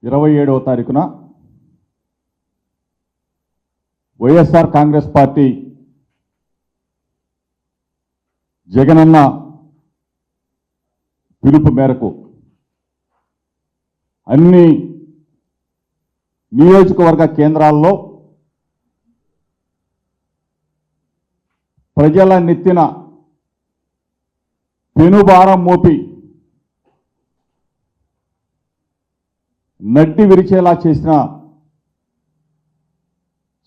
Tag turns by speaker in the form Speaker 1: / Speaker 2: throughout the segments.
Speaker 1: 27వ తారీఖున వైఎస్ఆర్ కాంగ్రెస్ పార్టీ జగనన్న పిలుపు మేరకు అన్ని నియోజకవర్గ కేంద్రాల్లో ప్రజల నెత్తిన పెనుభారం మోపి నడ్డి విరిచేలా చేసిన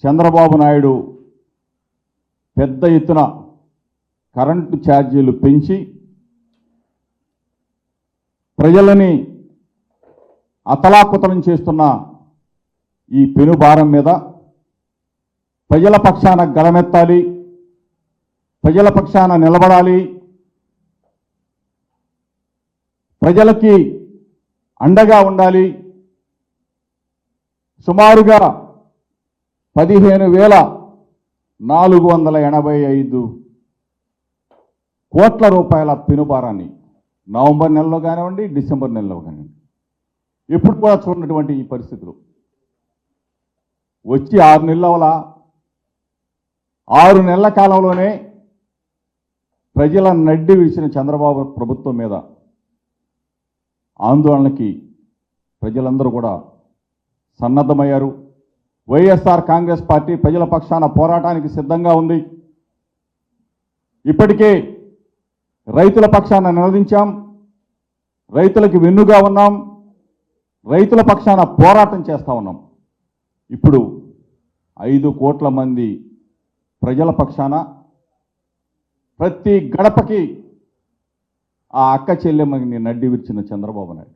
Speaker 1: చంద్రబాబు నాయుడు పెద్ద ఎత్తున కరెంటు ఛార్జీలు పెంచి ప్రజలని అతలాకుతలం చేస్తున్న ఈ పెనుభారం మీద ప్రజల పక్షాన గళమెత్తాలి, ప్రజల పక్షాన నిలబడాలి, ప్రజలకి అండగా ఉండాలి. సుమారుగా 15,485 కోట్ల రూపాయల పెనుభారాన్ని నవంబర్ నెలలో కానివ్వండి, డిసెంబర్ నెలలో కానివ్వండి, ఎప్పుడు కూడా చూడనటువంటి ఈ పరిస్థితులు వచ్చి 6 నెలల వల్ల 6 నెలల కాలంలోనే ప్రజల నడ్డి విడిచిన చంద్రబాబు ప్రభుత్వం మీద ఆందోళనకి ప్రజలందరూ కూడా సన్నద్ధమయ్యారు. వైఎస్ఆర్ కాంగ్రెస్ పార్టీ ప్రజల పక్షాన పోరాటానికి సిద్ధంగా ఉంది. ఇప్పటికే రైతుల పక్షాన నిలదించాం, రైతులకు వెన్నుగా ఉన్నాం, రైతుల పక్షాన పోరాటం చేస్తూ ఉన్నాం. ఇప్పుడు 5 కోట్ల మంది ప్రజల పక్షాన ప్రతి గడపకి ఆ అక్క చెల్లెమ్మని నడ్డి విరిచిన చంద్రబాబు నాయుడు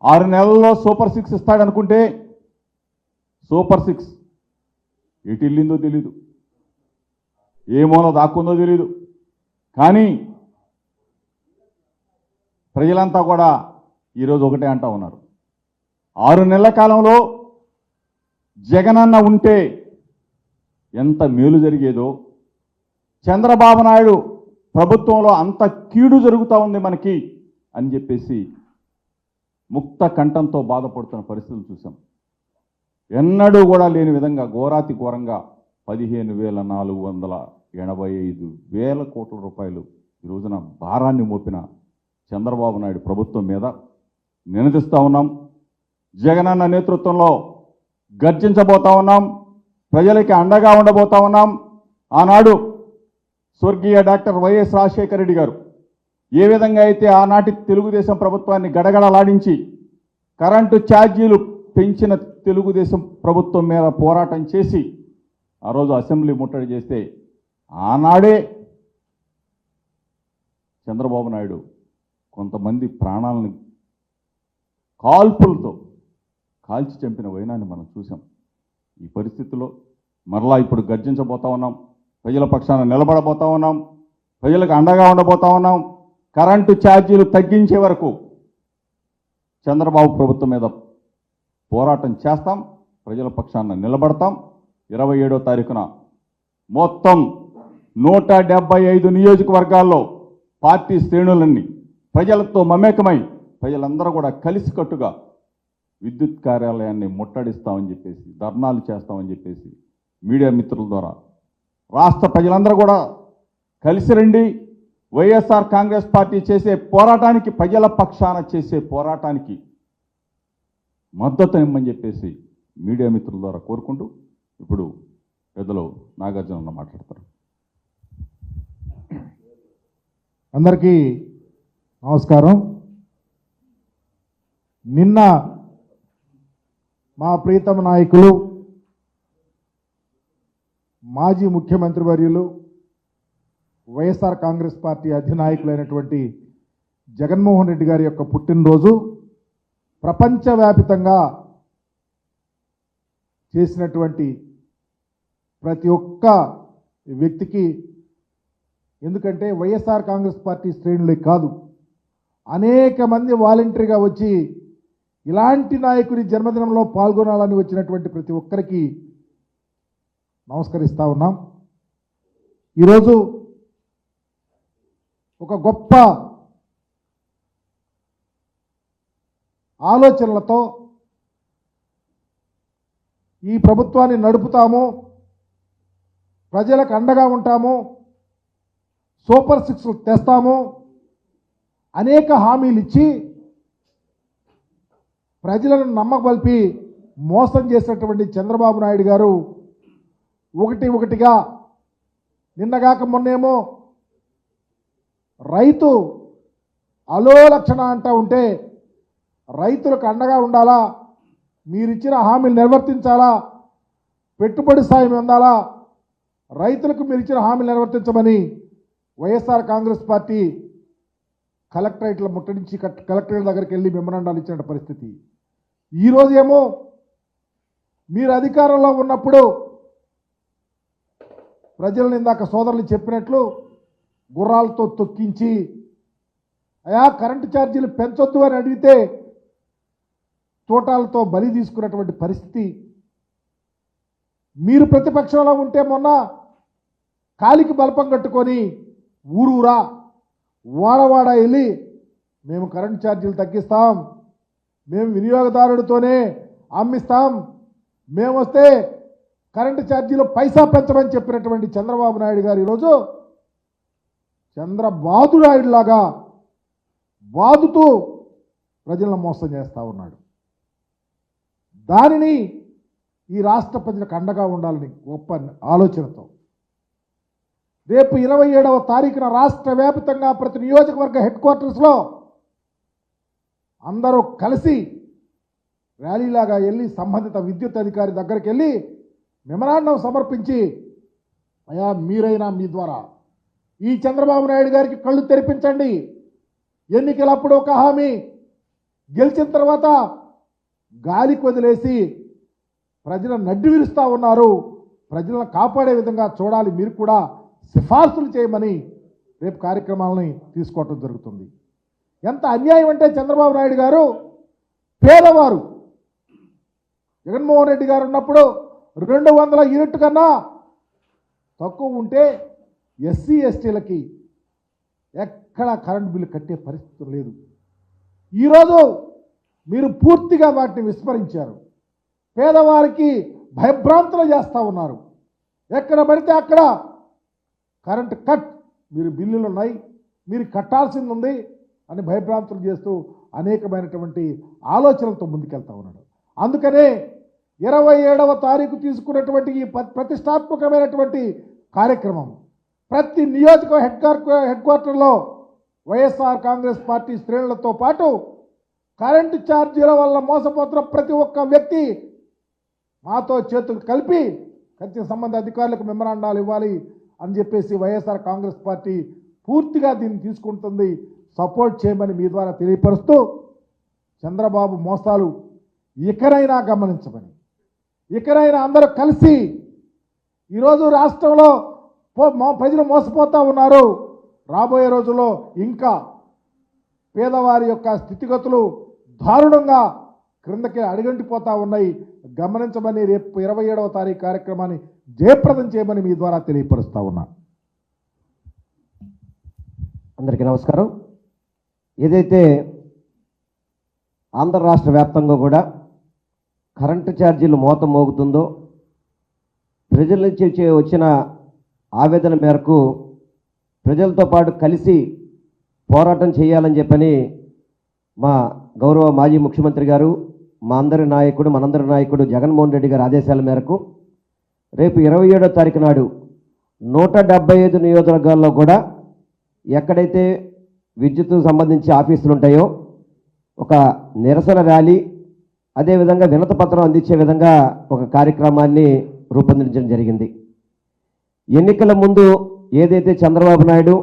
Speaker 1: 6 నెలల్లో సూపర్ 6 ఇస్తాడనుకుంటే సూపర్ 6 ఎటు వెళ్ళిందో తెలీదు, ఏ మూల దాక్కుందో తెలీదు. కానీ ప్రజలంతా కూడా ఈరోజు ఒకటే అంటా ఉన్నారు, 6 నెలల కాలంలో జగనన్న ఉంటే ఎంత మేలు జరిగేదో, చంద్రబాబు నాయుడు ప్రభుత్వంలో అంత కీడు జరుగుతూ ఉంది మనకి అని చెప్పేసి ముక్త కంఠంతో బాధపడుతున్న పరిస్థితులు చూసాం. ఎన్నడూ కూడా లేని విధంగా ఘోరాతి ఘోరంగా 15,485 కోట్ల రూపాయలు ఈ రోజున భారాన్ని మోపిన చంద్రబాబు నాయుడు ప్రభుత్వం మీద నినదిస్తూ ఉన్నాం. జగనన్న నేతృత్వంలో గర్జించబోతా ఉన్నాం, ప్రజలకి అండగా ఉండబోతా ఉన్నాం. ఆనాడు స్వర్గీయ డాక్టర్ వైఎస్ రాజశేఖర రెడ్డి గారు ఏ విధంగా అయితే ఆనాటి తెలుగుదేశం ప్రభుత్వాన్ని గడగడలాడించి కరెంటు ఛార్జీలు పెంచిన తెలుగుదేశం ప్రభుత్వం మీద పోరాటం చేసి ఆ రోజు అసెంబ్లీ ముట్టడి చేస్తే ఆనాడే చంద్రబాబు నాయుడు కొంతమంది ప్రాణాలను కాల్పులతో కాల్చి చంపిన వైనాన్ని మనం చూసాం. ఈ పరిస్థితుల్లో మరలా ఇప్పుడు గర్జించబోతా ఉన్నాం, ప్రజల పక్షాన నిలబడబోతా ఉన్నాం, ప్రజలకు అండగా ఉండబోతా ఉన్నాం. కరెంటు ఛార్జీలు తగ్గించే వరకు చంద్రబాబు ప్రభుత్వం మీద పోరాటం చేస్తాం, ప్రజల పక్షాన నిలబడతాం. 27వ తారీఖున మొత్తం 175 నియోజకవర్గాల్లో పార్టీ శ్రేణులన్నీ ప్రజలతో మమేకమై ప్రజలందరూ కూడా కలిసికట్టుగా విద్యుత్ కార్యాలయాన్ని ముట్టడిస్తామని చెప్పేసి, ధర్నాలు చేస్తామని చెప్పేసి మీడియా మిత్రుల ద్వారా రాష్ట్ర ప్రజలందరూ కూడా కలిసి రండి, వైఎస్ఆర్ కాంగ్రెస్ పార్టీ చేసే పోరాటానికి, ప్రజల పక్షాన చేసే పోరాటానికి మద్దతునిమ్మని చెప్పేసి మీడియా మిత్రుల ద్వారా కోరుకుంటూ ఇప్పుడు పెద్దలు నాగార్జున మాట్లాడతారు.
Speaker 2: అందరికీ నమస్కారం. నిన్న మా ప్రీతమ నాయకులు మాజీ ముఖ్యమంత్రి వర్యులు వైఎస్ఆర్ కాంగ్రెస్ పార్టీ అధినాయకులైనటువంటి జగన్మోహన్ రెడ్డి గారి యొక్క పుట్టినరోజు ప్రపంచవ్యాపితంగా చేసినటువంటి ప్రతి ఒక్క వ్యక్తికి, ఎందుకంటే వైఎస్ఆర్ కాంగ్రెస్ పార్టీ శ్రేణులే కాదు, అనేక మంది వాలంటరీగా వచ్చి ఇలాంటి నాయకుడి జన్మదినంలో పాల్గొనాలని వచ్చినటువంటి ప్రతి ఒక్కరికి నమస్కరిస్తా ఉన్నాం. ఈరోజు ఒక గొప్ప ఆలోచనలతో ఈ ప్రభుత్వాన్ని నడుపుతాము, ప్రజలకు అండగా ఉంటాము, సూపర్ సిక్స్ తెస్తాము, అనేక హామీలు ఇచ్చి ప్రజలను నమ్మబలిపి మోసం చేసినటువంటి చంద్రబాబు నాయుడు గారు ఒకటిగా నిన్నగాక మొన్నేమో రైతు అలోలక్షణ అంటూ ఉంటే రైతులకు అండగా ఉండాలా, మీరిచ్చిన హామీలు నిర్వర్తించాలా, పెట్టుబడి సాయం అందాలా, రైతులకు మీరు ఇచ్చిన హామీలు నిర్వర్తించమని వైఎస్ఆర్ కాంగ్రెస్ పార్టీ కలెక్టరేట్ల ముట్టడించి కలెక్టరేట్ దగ్గరికి వెళ్ళి మెమరాండాలు ఇచ్చిన పరిస్థితి. ఈరోజు ఏమో మీరు అధికారంలో ఉన్నప్పుడు ప్రజలను ఇందాక సోదరులు చెప్పినట్లు గుర్రాలతో తొక్కించి అయా కరెంటు ఛార్జీలు పెంచొద్దు అని అడిగితే తోటాలతో బలి తీసుకున్నటువంటి పరిస్థితి. మీరు ప్రతిపక్షంలో ఉంటే మొన్న కాలికి బలపం కట్టుకొని ఊరూరా వాడవాడ వెళ్ళి మేము కరెంటు ఛార్జీలు తగ్గిస్తాం, మేము వినియోగదారుడితోనే అమ్మిస్తాం, మేము వస్తే కరెంటు ఛార్జీలు పైసా పెంచమని చెప్పినటువంటి చంద్రబాబు నాయుడు గారు ఈరోజు చంద్రబాబు నాయుడు లాగా బాదుతూ ప్రజలను మోసం చేస్తూ ఉన్నాడు. దానిని ఈ రాష్ట్ర ప్రజలకు అండగా ఉండాలని గొప్ప ఆలోచనతో రేపు 27వ తారీఖున రాష్ట్ర వ్యాప్తంగా ప్రతి నియోజకవర్గ హెడ్ క్వార్టర్స్లో అందరూ కలిసి ర్యాలీలాగా వెళ్ళి సంబంధిత విద్యుత్ అధికారి దగ్గరికి వెళ్ళి మెమరాండం సమర్పించి అయా మీరైనా మీ ద్వారా ఈ చంద్రబాబు నాయుడు గారికి కళ్ళు తెరిపించండి, ఎన్నికలప్పుడు ఒక హామీ గెలిచిన తర్వాత గాలికి వదిలేసి ప్రజలను నడ్డి విరుస్తూ ఉన్నారు, ప్రజలను కాపాడే విధంగా చూడాలి, మీరు కూడా సిఫార్సులు చేయమని రేపు కార్యక్రమాలని తీసుకోవటం జరుగుతుంది. ఎంత అన్యాయం అంటే చంద్రబాబు నాయుడు గారు పేదవారు జగన్మోహన్ రెడ్డి గారు ఉన్నప్పుడు 200 యూనిట్ కన్నా తక్కువ ఉంటే ఎస్సీ ఎస్టీలకి ఎక్కడ కరెంట్ బిల్లు కట్టే పరిస్థితి లేదు. ఈరోజు మీరు పూర్తిగా వాటిని విస్మరించారు, పేదవారికి భయభ్రాంతులు చేస్తూ ఉన్నారు. ఎక్కడ పడితే అక్కడ కరెంట్ కట్, మీరు బిల్లులు ఉన్నాయి, మీరు కట్టాల్సింది ఉంది అని భయభ్రాంతులు చేస్తూ అనేకమైనటువంటి ఆలోచనలతో ముందుకెళ్తా ఉన్నాడు. అందుకనే 27వ తారీఖు తీసుకున్నటువంటి ఈ ప్రతిష్టాత్మకమైనటువంటి కార్యక్రమం ప్రతి నియోజక హెడ్ క్వార్టర్లో వైఎస్ఆర్ కాంగ్రెస్ పార్టీ శ్రేణులతో పాటు కరెంటు ఛార్జీల వల్ల మోసపోతున్న ప్రతి ఒక్క వ్యక్తి మాతో చేతులు కలిపి ఖచ్చితంగా సంబంధ అధికారులకు మెమరాండాలు ఇవ్వాలి అని చెప్పేసి వైఎస్ఆర్ కాంగ్రెస్ పార్టీ పూర్తిగా దీన్ని తీసుకుంటుంది. సపోర్ట్ చేయమని మీ ద్వారా తెలియపరుస్తూ చంద్రబాబు మోసాలు ఇకనైనా గమనించమని, ఇకనైనా అందరూ కలిసి ఈరోజు రాష్ట్రంలో ప్రజలు మోసపోతూ ఉన్నారు. రాబోయే రోజుల్లో ఇంకా పేదవారి యొక్క స్థితిగతులు దారుణంగా క్రిందకి అడుగంటిపోతూ ఉన్నాయి. గమనించమని రేపు 27వ తారీఖు కార్యక్రమాన్ని జయప్రదం చేయమని మీ ద్వారా తెలియపరుస్తా ఉన్నా.
Speaker 3: అందరికీ నమస్కారం. ఏదైతే ఆంధ్ర రాష్ట్ర వ్యాప్తంగా కూడా కరెంటు ఛార్జీలు మోత మోగుతుందో ప్రజల నుంచి వచ్చిన ఆవేదన మేరకు ప్రజలతో పాటు కలిసి పోరాటం చేయాలని చెప్పని మా గౌరవ మాజీ ముఖ్యమంత్రి గారు, మా అందరి నాయకుడు, మనందరి నాయకుడు జగన్మోహన్ రెడ్డి గారి ఆదేశాల మేరకు రేపు 27వ తారీఖు నాడు 175 నియోజకవర్గాల్లో కూడా ఎక్కడైతే విద్యుత్ సంబంధించి ఆఫీసులు ఉంటాయో ఒక నిరసన ర్యాలీ, అదేవిధంగా వినతి పత్రం అందించే విధంగా ఒక కార్యక్రమాన్ని రూపొందించడం జరిగింది. ఎన్నికల ముందు ఏదైతే చంద్రబాబు నాయుడు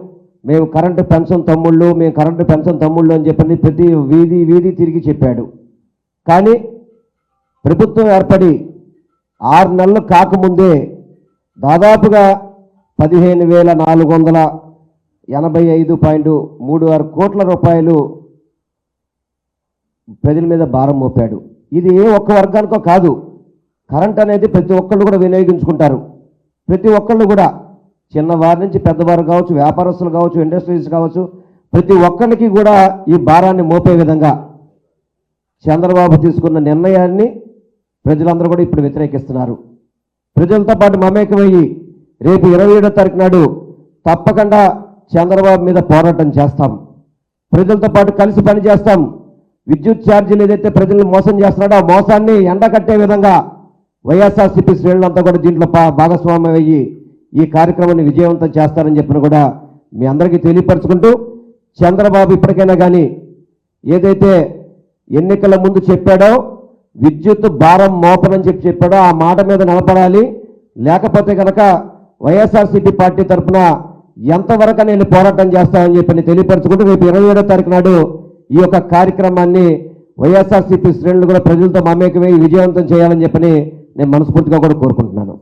Speaker 3: మేము కరెంటు పెన్షన్ తమ్ముళ్ళు, మేము కరెంటు పెన్షన్ తమ్ముళ్ళు అని చెప్పని ప్రతి వీధి తిరిగి చెప్పాడు. కానీ ప్రభుత్వం ఏర్పడి 6 నెలలు కాకముందే దాదాపుగా 15,485.36 కోట్ల రూపాయలు ప్రజల మీద భారం మోపాడు. ఇది ఏ ఒక్క వర్గానికో కాదు, కరెంట్ అనేది ప్రతి ఒక్కళ్ళు కూడా వినియోగించుకుంటారు. ప్రతి ఒక్కళ్ళు కూడా చిన్నవారి నుంచి పెద్దవారు కావచ్చు, వ్యాపారస్తులు కావచ్చు, ఇండస్ట్రీస్ కావచ్చు, ప్రతి ఒక్కరికి కూడా ఈ భారాన్ని మోపే విధంగా చంద్రబాబు తీసుకున్న నిర్ణయాన్ని ప్రజలందరూ కూడా ఇప్పుడు వ్యతిరేకిస్తున్నారు. ప్రజలతో పాటు మమేకమయ్యి రేపు 27వ తారీఖు నాడు తప్పకుండా చంద్రబాబు మీద పోరాటం చేస్తాం. ప్రజలతో పాటు కలిసి పనిచేస్తాం. విద్యుత్ ఛార్జీలు ఏదైతే ప్రజల్ని మోసం చేస్తున్నాడో ఆ మోసాన్ని ఎండకట్టే విధంగా వైఎస్ఆర్సీపీ శ్రేణులంతా కూడా దీంట్లో భాగస్వామ్యం అయ్యి ఈ కార్యక్రమాన్ని విజయవంతం చేస్తారని చెప్పిన కూడా మీ అందరికీ తెలియపరచుకుంటూ, చంద్రబాబు ఇప్పటికైనా కానీ ఏదైతే ఎన్నికల ముందు చెప్పాడో విద్యుత్ భారం మోపనని చెప్పాడో ఆ మాట మీద నిలబడాలి. లేకపోతే కనుక వైఎస్ఆర్సీపీ పార్టీ తరఫున ఎంతవరకు నేను పోరాటం చేస్తామని చెప్పి తెలియపరచుకుంటూ రేపు 27వ తారీఖు నాడు ఈ యొక్క కార్యక్రమాన్ని వైఎస్ఆర్సీపీ శ్రేణులు కూడా ప్రజలతో మమేకమై విజయవంతం చేయాలని చెప్పని నేను మనస్ఫూర్తిగా కూడా కోరుకుంటున్నాను.